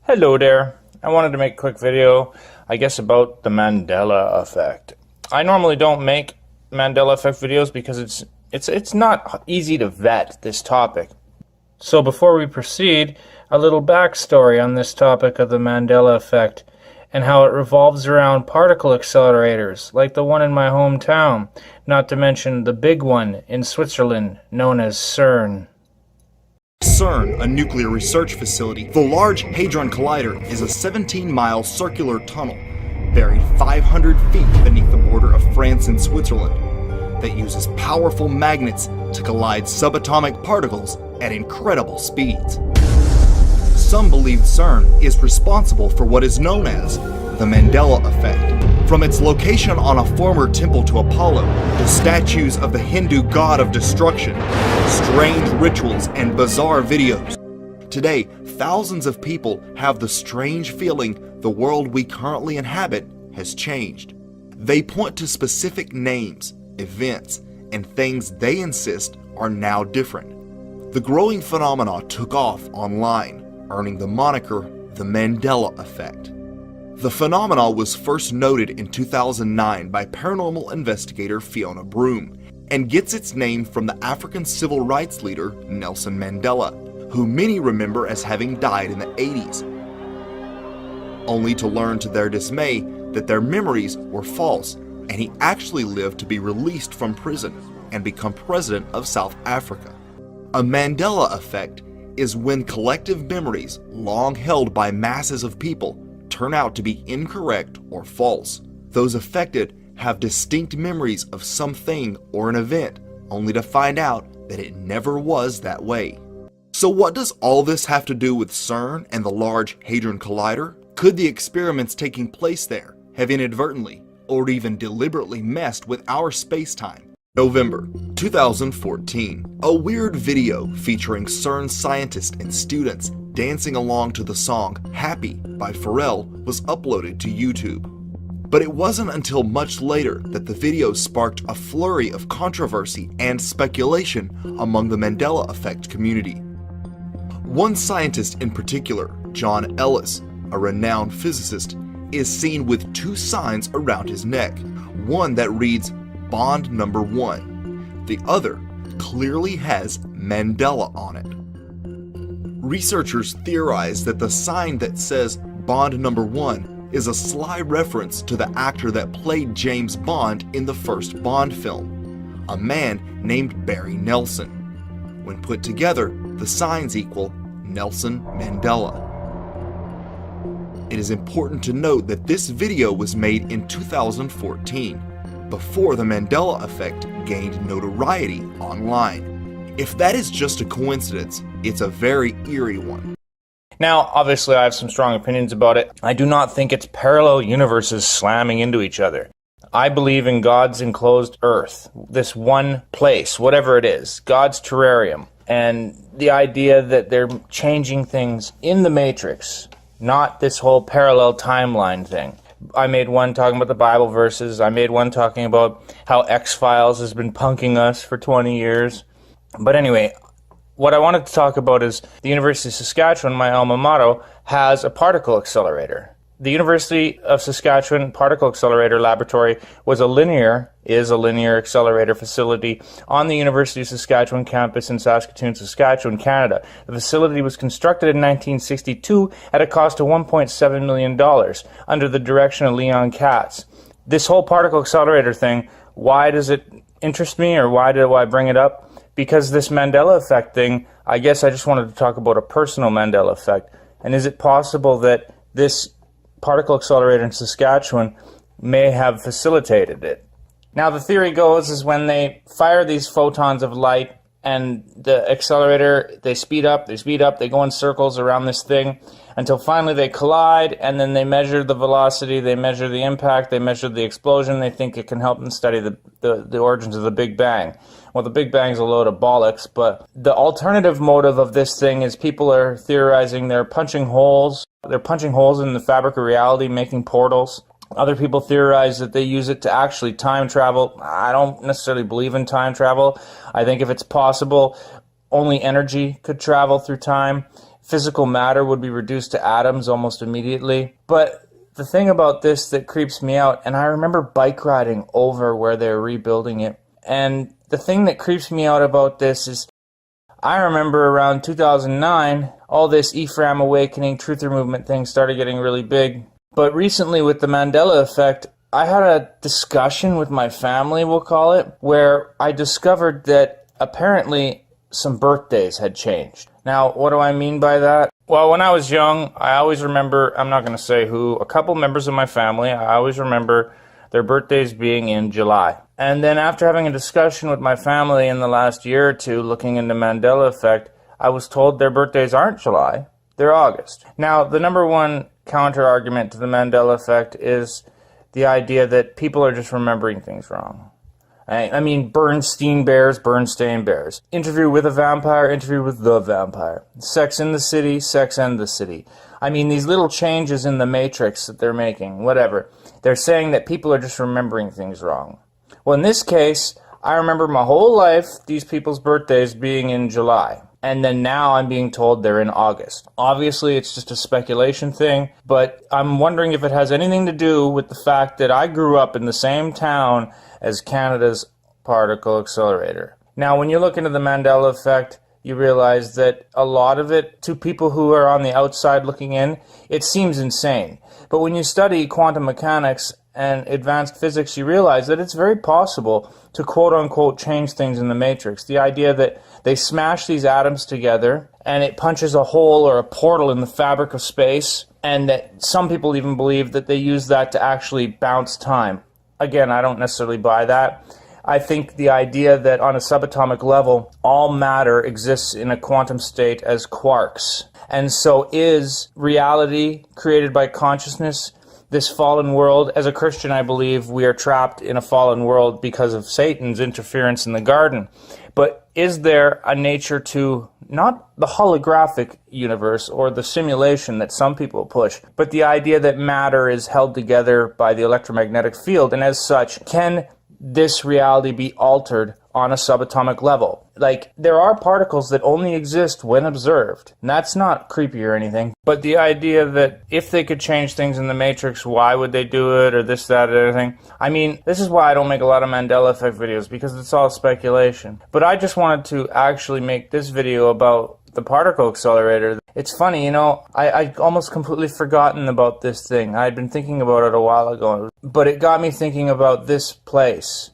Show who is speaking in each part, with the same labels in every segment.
Speaker 1: Hello there. I wanted to make a quick video, I guess, about the Mandela Effect. I normally don't make Mandela Effect videos because it's not easy to vet this topic. So before we proceed, a little backstory on this topic of the Mandela Effect and how it revolves around particle accelerators like the one in my hometown, not to mention the big one in Switzerland known as CERN.
Speaker 2: CERN, a nuclear research facility, the Large Hadron Collider is a 17-mile circular tunnel buried 500 feet beneath the border of France and Switzerland that uses powerful magnets to collide subatomic particles at incredible speeds. Some believe CERN is responsible for what is known as the Mandela Effect. From its location on a former temple to Apollo, to statues of the Hindu god of destruction, strange rituals, and bizarre videos. Today, thousands of people have the strange feeling the world we currently inhabit has changed. They point to specific names, events, and things they insist are now different. The growing phenomena took off online, earning the moniker the Mandela Effect. The phenomena was first noted in 2009 by paranormal investigator Fiona Broom and gets its name from the African civil rights leader Nelson Mandela, who many remember as having died in the 80s, only to learn to their dismay that their memories were false and he actually lived to be released from prison and become president of South Africa. A Mandela Effect is when collective memories long held by masses of people turn out to be incorrect or false. Those affected have distinct memories of something or an event, only to find out that it never was that way. So what does all this have to do with CERN and the Large Hadron Collider? Could the experiments taking place there have inadvertently or even deliberately messed with our space-time? November 2014, a weird video featuring CERN scientists and students dancing along to the song Happy by Pharrell was uploaded to YouTube. But it wasn't until much later that the video sparked a flurry of controversy and speculation among the Mandela Effect community. One scientist in particular, John Ellis, a renowned physicist, is seen with two signs around his neck, one that reads Bond Number 1. The other clearly has Mandela on it. Researchers theorize that the sign that says Bond Number 1 is a sly reference to the actor that played James Bond in the first Bond film, a man named Barry Nelson. When put together, the signs equal Nelson Mandela. It is important to note that this video was made in 2014, before the Mandela Effect gained notoriety online. If that is just a coincidence, it's a very eerie one.
Speaker 1: Now, obviously I have some strong opinions about it. I do not think it's parallel universes slamming into each other. I believe in God's enclosed earth, this one place, whatever it is, God's terrarium, and the idea that they're changing things in the Matrix, not this whole parallel timeline thing. I made one talking about the Bible verses. I made one talking about how X-Files has been punking us for 20 years. But anyway, what I wanted to talk about is the University of Saskatchewan, my alma mater, has a particle accelerator. The University of Saskatchewan Particle Accelerator Laboratory is a linear accelerator facility on the University of Saskatchewan campus in Saskatoon, Saskatchewan, Canada. The facility was constructed in 1962 at a cost of $1.7 million under the direction of Leon Katz. This whole particle accelerator thing, why does it interest me, or why do I bring it up? Because this Mandela Effect thing, I guess I just wanted to talk about a personal Mandela Effect. And is it possible that this particle accelerator in Saskatchewan may have facilitated it? Now the theory goes is when they fire these photons of light and the accelerator, they speed up, they go in circles around this thing until finally they collide, and then they measure the velocity, they measure the impact, they measure the explosion. They think it can help them study the origins of the Big Bang. Well, the Big Bang's a load of bollocks, but the alternative motive of this thing is people are theorizing they're punching holes in the fabric of reality, making portals. Other people theorize that they use it to actually time travel. I don't necessarily believe in time travel. I think if it's possible, only energy could travel through time. physical matter would be reduced to atoms almost immediately. But the thing about this that creeps me out, and I remember bike riding over where they're rebuilding it, and the thing that creeps me out about this is I remember around 2009, all this Ephraim Awakening, Truther Movement thing started getting really big. But recently with the Mandela Effect, I had a discussion with my family, we'll call it, where I discovered that apparently some birthdays had changed. Now, what do I mean by that? Well, when I was young, I always remember, I'm not going to say who, a couple members of my family, I always remember their birthdays being in July. And then after having a discussion with my family in the last year or two looking into Mandela Effect, I was told their birthdays aren't July, they're August. Now, the number one counter-argument to the Mandela Effect is the idea that people are just remembering things wrong. I mean, Bernstein Bears. Interview with a vampire, interview with the vampire. Sex in the City, Sex and the City. I mean, these little changes in the matrix that they're making, whatever. They're saying that people are just remembering things wrong. Well, in this case, I remember my whole life these people's birthdays being in July. And then now I'm being told they're in August. Obviously, it's just a speculation thing, but I'm wondering if it has anything to do with the fact that I grew up in the same town as Canada's particle accelerator. Now, when you look into the Mandela Effect, you realize that a lot of it, to people who are on the outside looking in, it seems insane. But when you study quantum mechanics and advanced physics, you realize that it's very possible to quote-unquote change things in the matrix. The idea that they smash these atoms together and it punches a hole or a portal in the fabric of space, and that some people even believe that they use that to actually bounce time. Again, I don't necessarily buy that. I think the idea that on a subatomic level, all matter exists in a quantum state as quarks. And so is reality created by consciousness this fallen world? As a Christian, I believe we are trapped in a fallen world because of Satan's interference in the garden. But is there a nature to not the holographic universe or the simulation that some people push, but the idea that matter is held together by the electromagnetic field, and as such, can this reality be altered on a subatomic level? Like, there are particles that only exist when observed, and that's not creepy or anything, but the idea that if they could change things in the matrix, why would they do it, or this, that, or anything? I mean, this is why I don't make a lot of Mandela Effect videos, because it's all speculation. But I just wanted to actually make this video about the particle accelerator. It's funny, you know, I almost completely forgotten about this thing. I had been thinking about it a while ago, but it got me thinking about this place.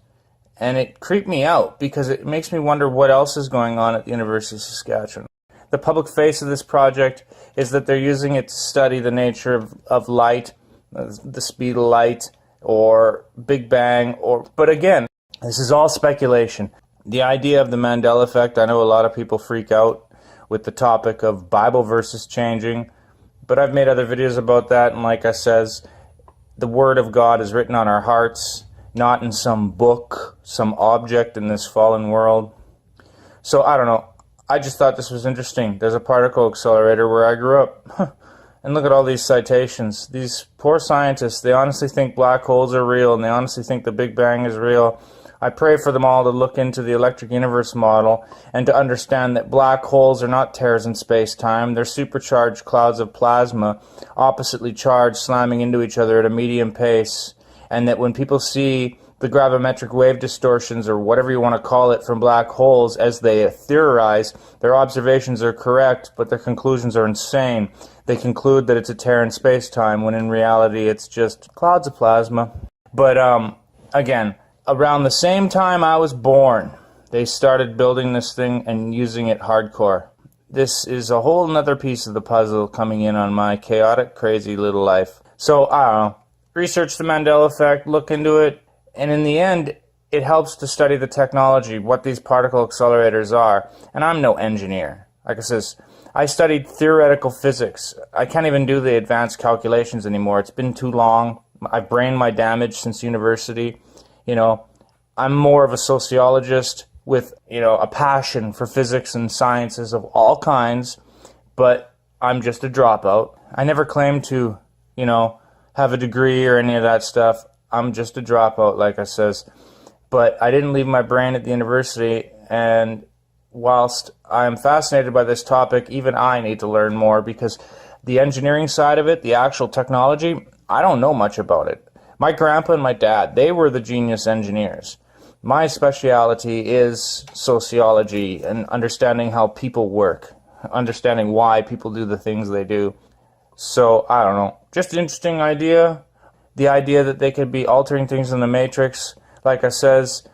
Speaker 1: And it creeped me out because it makes me wonder what else is going on at the University of Saskatchewan. The public face of this project is that they're using it to study the nature of light, the speed of light, or Big Bang, but again, this is all speculation. The idea of the Mandela Effect, I know a lot of people freak out with the topic of Bible verses changing, but I've made other videos about that, and like I says, the Word of God is written on our hearts, not in some book, some object in this fallen world. So I don't know. I just thought this was interesting. There's a particle accelerator where I grew up. And look at all these citations. These poor scientists, they honestly think black holes are real, and they honestly think the Big Bang is real. I pray for them all to look into the electric universe model and to understand that black holes are not tears in space-time. They're supercharged clouds of plasma, oppositely charged, slamming into each other at a medium pace. And that when people see the gravimetric wave distortions, or whatever you want to call it, from black holes as they theorize, their observations are correct, but their conclusions are insane. They conclude that it's a tear in space-time, when in reality it's just clouds of plasma. But again, around the same time I was born, they started building this thing and using it hardcore. This is a whole nother piece of the puzzle coming in on my chaotic, crazy little life. So, I don't know. Research the Mandela Effect, look into it, and in the end, it helps to study the technology, what these particle accelerators are. And I'm no engineer. Like I says, I studied theoretical physics. I can't even do the advanced calculations anymore. It's been too long. I've brain my damage since university. You know, I'm more of a sociologist with, you know, a passion for physics and sciences of all kinds, but I'm just a dropout. I never claimed to, you know, have a degree or any of that stuff. I'm just a dropout, like I says. But I didn't leave my brain at the university, and whilst I am fascinated by this topic, even I need to learn more, because the engineering side of it, the actual technology, I don't know much about it. My grandpa and my dad, they were the genius engineers. My speciality is sociology and understanding how people work, understanding why people do the things they do. So, I don't know. Just an interesting idea. The idea that they could be altering things in the Matrix. Like I says,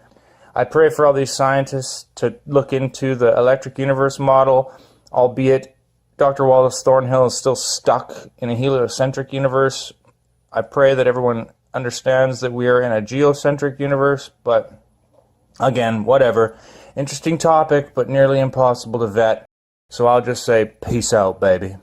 Speaker 1: I pray for all these scientists to look into the electric universe model, albeit Dr. Wallace Thornhill is still stuck in a heliocentric universe. I pray that everyone understands that we are in a geocentric universe, but again, whatever. Interesting topic, but nearly impossible to vet. So I'll just say, peace out, baby.